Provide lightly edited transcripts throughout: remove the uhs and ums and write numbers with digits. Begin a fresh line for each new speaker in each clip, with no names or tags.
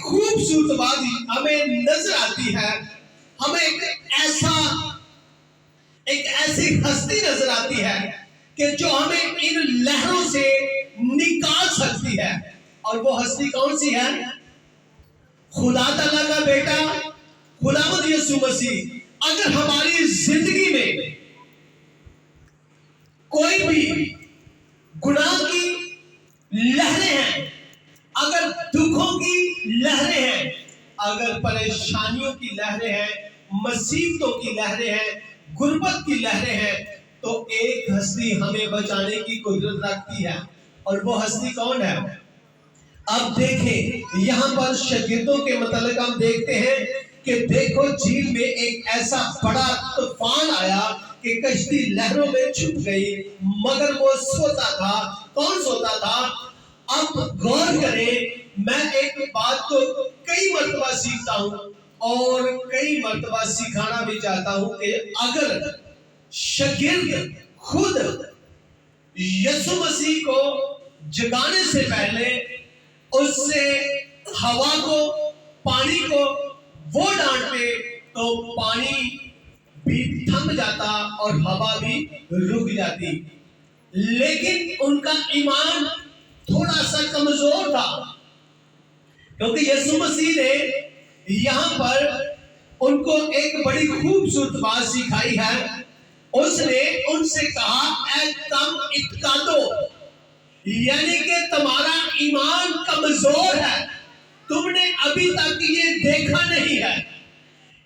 خوبصورت بات ہمیں نظر آتی ہے، ہمیں ایک ایسی ہستی نظر آتی ہے کہ جو ہمیں ان لہروں سے نکال سکتی ہے، اور وہ ہستی کون سی ہے؟ خدا تعالیٰ کا بیٹا خداوند یسوع مسیح۔ اگر ہماری زندگی میں کوئی بھی گناہ کی لہریں ہیں، اگر دکھوں کی لہریں ہیں، اگر پریشانیوں کی لہریں ہیں، مصیبتوں کی لہریں ہیں، غربت کی لہریں ہیں، تو ایک ہستی ہمیں بچانے کی قدرت رکھتی ہے، اور وہ ہستی کون ہے؟ اب دیکھیں یہاں پر شاگردوں کے متعلق ہم دیکھتے ہیں کہ دیکھو جھیل میں ایک ایسا بڑا طوفان آیا کہ کشتی لہروں میں چھپ گئی، مگر وہ سوتا تھا۔ کون سوتا تھا؟ اب غور کریں، میں ایک بات کو کئی مرتبہ سیکھتا ہوں اور کئی مرتبہ سکھانا بھی چاہتا ہوں کہ اگر شاگرد خود یسوع مسیح کو جگانے سے پہلے اس سے ہوا کو، پانی کو وہ ڈانٹتے تو پانی بھی تھم جاتا اور ہوا بھی رک جاتی، لیکن ان کا ایمان تھوڑا سا کمزور تھا، کیونکہ یسوع مسیح نے یہاں پر ان کو ایک بڑی خوبصورت بات سکھائی ہے۔ اس نے ان سے کہا اے کم اعتقادو، یعنی کہ تمہارا ایمان کمزور ہے، تم نے ابھی تک یہ دیکھا نہیں ہے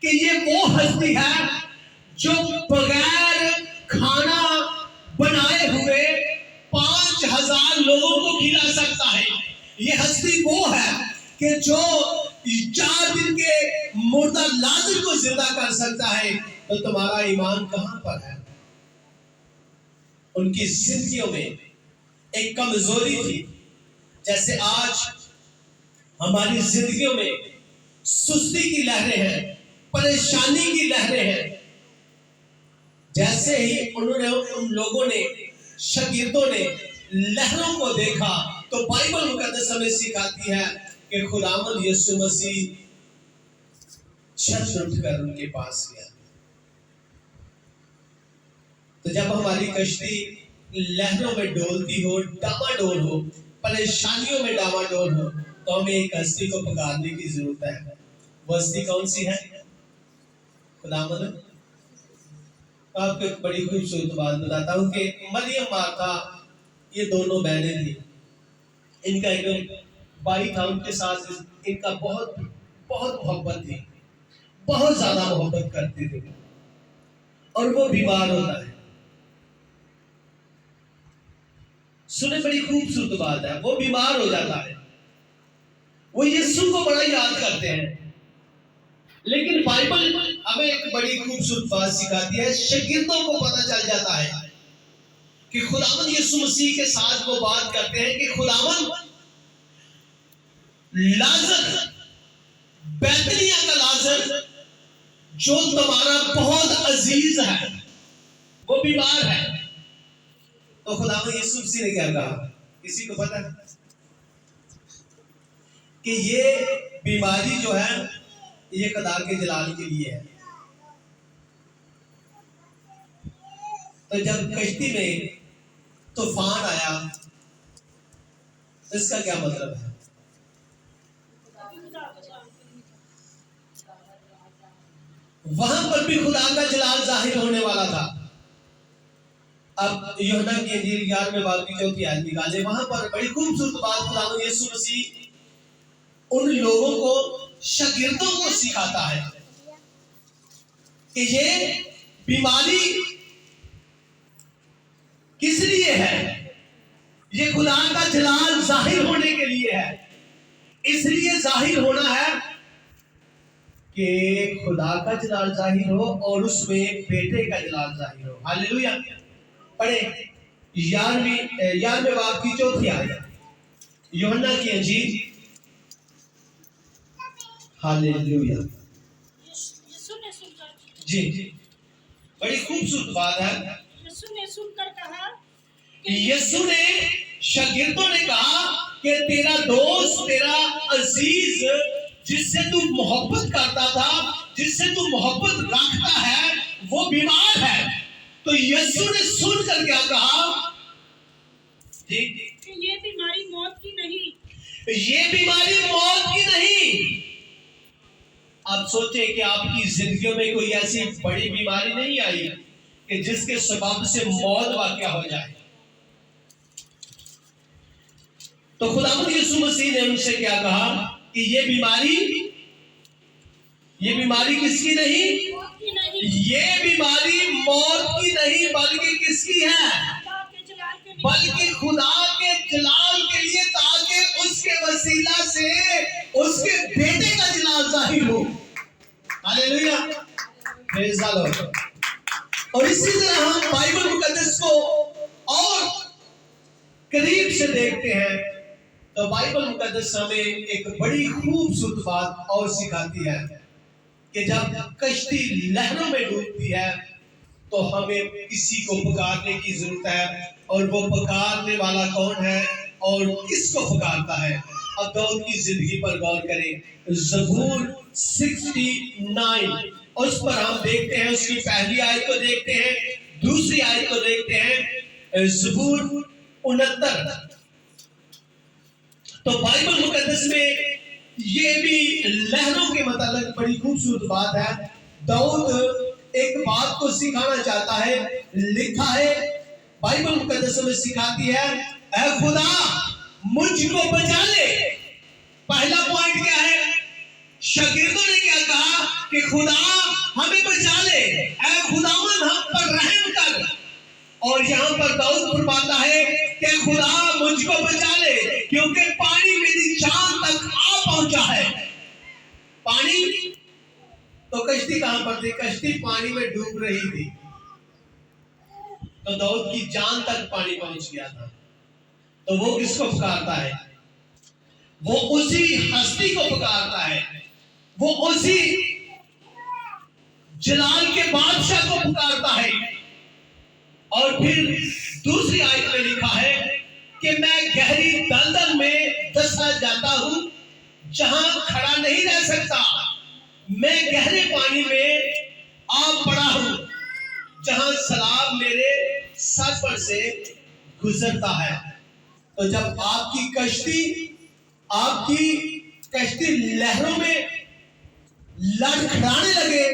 کہ یہ وہ ہستی ہے جو بغیر کھانا بنائے ہوئے 5000 لوگوں کو کھلا سکتا ہے۔ یہ ہستی وہ ہے کہ جو 4 دن کے مردہ لازر کو زندہ کر سکتا ہے، تو تمہارا ایمان کہاں پر ہے؟ ان کی زندگیوں میں ایک کمزوری تھی، جیسے آج ہماری زندگیوں میں سستی کی لہریں ہیں، پریشانی کی لہریں ہیں۔ جیسے ہی ان لوگوں نے، شاگردوں نے لہروں کو دیکھا تو بائبل مقدس ہمیں سکھاتی ہے کہ خداوند یسوع مسیح چھت اٹھ کر ان کے پاس گیا۔ تو جب ہماری کشتی لہروں میں ڈولتی ہو، ڈاما ڈول ہو، پریشانیوں میں ڈاما ڈول ہو، تو ہمیں ایک ہستی کو پکارنے کی ضرورت ہے۔ وہ ہستی کون سی ہے؟ خداوند۔ آپ کو ایک بڑی خوبصورت بات بتاتا ہوں کہ مریم مارتا یہ دونوں بہنیں تھیں، ان کا ایک بھائی تھا، ان کے ساتھ ان کا بہت محبت تھی، بہت زیادہ محبت کرتے تھے، اور وہ بیمار ہوتا ہے۔ سنیں بڑی خوبصورت بات ہے، وہ بیمار ہو جاتا ہے، وہ یسوع کو بڑا یاد کرتے ہیں، لیکن بائبل ہمیں ایک بڑی خوبصورت بات سکھاتی ہے۔ شاگردوں کو پتہ چل جاتا ہے کہ خداوند یسوع مسیح کے ساتھ وہ بات کرتے ہیں کہ خداوند لازر، بیتنیہ کا لازر جو تمہارا بہت عزیز ہے، وہ بیمار ہے۔ تو خداوند یسوع مسیح نے کیا کہا؟ کسی کو پتہ ہے کہ یہ بیماری جو ہے یہ خدا کے جلال کے لیے ہے۔ تو جب کشتی میں طوفان آیا، اس کا کیا مطلب ہے؟ وہاں پر بھی خدا کا جلال ظاہر ہونے والا تھا۔ اب یوحنا کی انجیل 11ویں باب کی 4 آیت نکالے، وہاں پر بڑی خوبصورت بات خداوند یسوع مسیح ان لوگوں کو، شاگردوں کو سکھاتا ہے کہ یہ بیماری کس لیے ہے؟ یہ خدا کا جلال ظاہر ہونے کے لیے ہے۔ اس لیے ظاہر ہونا ہے کہ خدا کا جلال ظاہر ہو اور اس میں بیٹے کا جلال ظاہر ہو۔ ہاللیلویہ۔ پڑھیں 11ویں باب کی 4 آیت، یوحنا کی انجیل۔ ہاللیلویہ۔ جی بڑی خوبصورت بات ہے۔ یسوع نے، شاگردوں نے کہا کہ تیرا دوست، تیرا عزیز جس سے تو محبت کرتا تھا، جس سے تو محبت رکھتا ہے، وہ بیمار ہے. تو یسوع نے سن کر کیا کہا؟
یہ بیماری موت کی نہیں.
یہ بیماری موت کی نہیں. آپ سوچیں کہ آپ کی زندگیوں میں کوئی ایسی بڑی بیماری نہیں آئی کہ جس کے سبب سے موت واقع ہو جائے. تو خداوند یسوع مسیح نے ان سے کیا کہا کہ یہ بیماری کس کی نہیں؟ یہ بیماری موت کی نہیں بلکہ کس کی ہے؟ بلکہ خدا کے جلال کے لیے، تاکہ اس کے وسیلہ سے اس کے بیٹے کا جلال ظاہر ہو. ہاللیلویا، پریز دی لارڈ. اور اسی طرح ہم بائبل مقدس کو اور قریب سے دیکھتے ہیں تو بائبل مقدس ہمیں ایک بڑی خوبصورت بات اور سکھاتی ہے کہ جب کشتی لہروں میں ڈوبتی ہے تو ہمیں کسی کو پکارنے کی ضرورت ہے. اور وہ پکارنے والا کون ہے اور کس کو پکارتا ہے؟ اب داؤد کی زندگی پر غور کریں. زبور 69 اس پر ہم دیکھتے ہیں، اس کی پہلی آیت کو دیکھتے ہیں، دوسری آیت کو دیکھتے ہیں. زبور 69. تو بائبل مقدس میں یہ بھی لہروں کے متعلق بڑی خوبصورت بات ہے. داؤد ایک بات کو سکھانا چاہتا ہے. لکھا ہے بائبل مقدس میں سکھاتی ہے، اے خدا مجھ کو بچا لے. پہلا پوائنٹ کیا ہے؟ شاگردوں نے کیا کہا کہ خدا ہمیں بچا لے، اے خداوند ہم پر رحم کر. اور یہاں پر داؤد فرماتا ہے کہ خدا مجھ کو بچا لے کیونکہ پانی میری جان تک آ پہنچا ہے. پانی تو کشتی کہاں پر تھی؟ کشتی پانی میں ڈوب رہی تھی تو داؤد کی جان تک پانی پہنچ گیا تھا. تو وہ کس کو پکارتا ہے؟ وہ اسی ہستی کو پکارتا ہے، وہ اسی جلال کے بادشاہ کو پکارتا ہے. اور پھر دوسری آیت میں لکھا ہے کہ میں گہری دلدل میں دسا جاتا ہوں جہاں کھڑا نہیں رہ سکتا. میں گہرے پانی میں آ پڑا ہوں جہاں سیلاب میرے سر پر سے گزرتا ہے. تو جب آپ کی کشتی لہروں میں لڑکھڑانے لگے،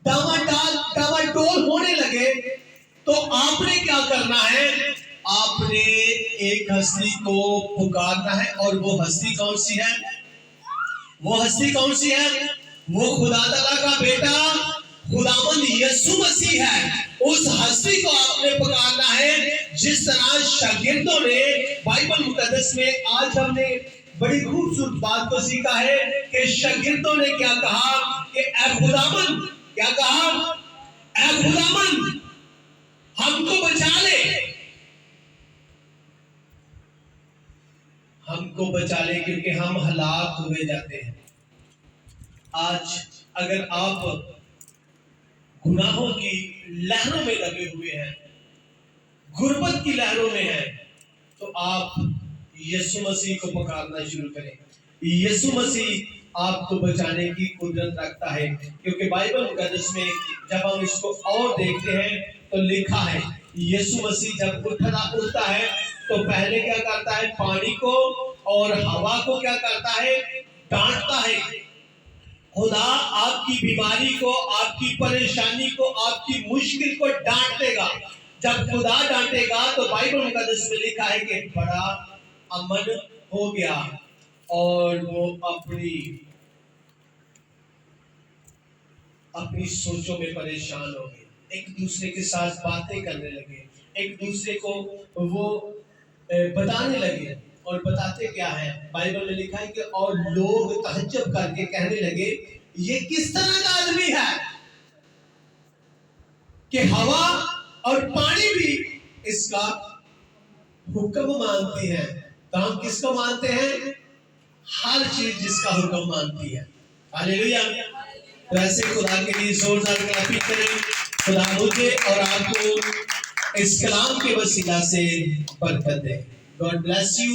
ڈاواڈول ہونے لگے، تو آپ نے کیا کرنا ہے؟ آپ نے ایک ہستی کو پکارنا ہے. اور وہ ہستی کون سی ہے؟ وہ ہستی کون سی ہے؟ وہ خدا تعالیٰ کا بیٹا خداوند یسوع مسیح ہے. اس ہستی کو آپ نے پکارنا ہے. جس طرح شاگردوں نے بائبل مقدس میں آج ہم نے بڑی خوبصورت بات کو سیکھا ہے کہ شاگردوں نے کیا کہا کہ اے خداوند، کیا کہا؟ اے خداوند ہم کو بچا لے، ہم کو بچا لے کیونکہ ہم ہلاک ہوئے جاتے ہیں. آج اگر آپ گناہوں کی لہروں میں لگے ہوئے ہیں، غربت کی لہروں میں ہیں، تو آپ یسوع مسیح کو پکارنا شروع کریں. یسوع مسیح آپ کو بچانے کی قدرت رکھتا ہے. کیونکہ بائبل مقدس میں جب ہم اس کو اور دیکھتے ہیں تو لکھا ہے یسوع مسیح جب اٹھتا ہے تو پہلے کیا کرتا ہے؟ پانی کو اور ہوا کو کیا کرتا ہے؟ ڈانٹتا ہے. خدا آپ کی بیماری کو، آپ کی پریشانی کو، آپ کی مشکل کو ڈانٹ دے گا. جب خدا ڈانٹے گا تو بائبل مقدس میں لکھا ہے کہ بڑا امن ہو گیا اور وہ اپنی سوچوں میں پریشان ہو گئے، ایک دوسرے کے ساتھ باتیں کرنے لگے، ایک دوسرے کو وہ بتانے لگے. اور بتاتے کیا ہے؟ بائبل میں لکھا ہے کہ اور لوگ تعجب کر کے کہنے لگے یہ کس طرح کا آدمی ہے کہ ہوا اور پانی بھی اس کا حکم مانتی ہے. تو ہم کس کو مانتے ہیں؟ ہر چیز جس کا حکم مانتی ہے. ہاللیلویا. ویسے خدا کے لیے زوردار کلام کریں. خدا مجھے اور آپ کو اس کلام کے وسیلہ سے برکت دے. God bless you.